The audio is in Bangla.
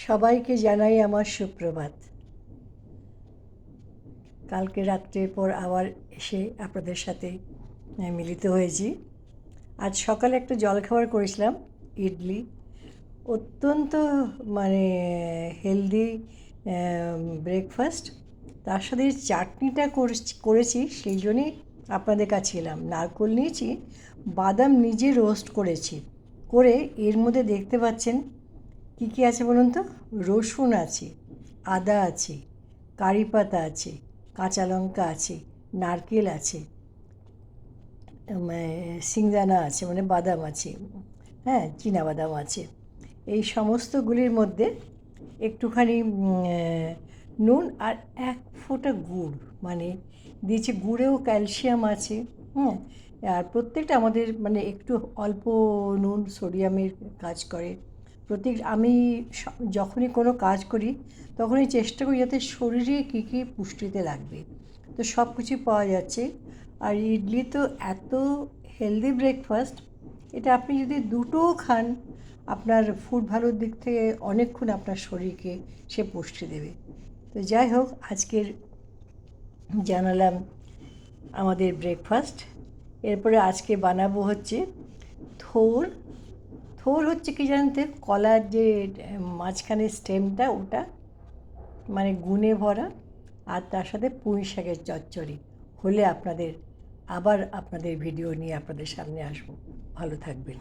সবাইকে জানাই আমার সুপ্রভাত। কালকে রাত্রের পর আবার এসে আপনাদের সাথে মিলিত হয়েছি। আজ সকালে একটা জলখাবার করেছিলাম, ইডলি। অত্যন্ত মানে হেলদি ব্রেকফাস্ট। তার সাথে যে চাটনিটা করেছি সেই জন্যই আপনাদের কাছে এলাম। নারকেল নিয়েছি, বাদাম নিজে রোস্ট করেছি, করে এর মধ্যে দেখতে পাচ্ছেন কী কী আছে বলুন তো। রসুন আছে, আদা আছে, কারি পাতা আছে, কাঁচা লঙ্কা আছে, নারকেল আছে, সিংদানা আছে মানে বাদাম আছে, হ্যাঁ চীনা বাদাম আছে। এই সমস্তগুলির মধ্যে একটুখানি নুন আর এক ফোঁটা গুড় মানে দিয়েছি। গুড়েও ক্যালসিয়াম আছে, হ্যাঁ। আর প্রত্যেকটা আমাদের মানে একটু অল্প নুন সোডিয়ামের কাজ করে। আমি যখনই কোনো কাজ করি তখনই চেষ্টা করি যাতে শরীরে কী কী পুষ্টিতে লাগবে, তো সব কিছুই পাওয়া যাচ্ছে। আর ইডলি তো এত হেলদি ব্রেকফাস্ট, এটা আপনি যদি দুটোও খান আপনার ফুড ভ্যালুর দিক থেকে অনেকক্ষণ আপনার শরীরকে সে পুষ্টি দেবে। তো যাই হোক, আজকের জানালাম আমাদের ব্রেকফাস্ট। এরপরে আজকে বানাবো হচ্ছে থোর। থোর হচ্ছে কি জানতে, কলার যে মাঝখানে স্টেমটা ওটা মানে গুণে ভরা, আর তার সাথে পুঁই শাকের চচ্চড়ি হলে আপনাদের ভিডিও নিয়ে আপনাদের সামনে আসবো। ভালো থাকবেন।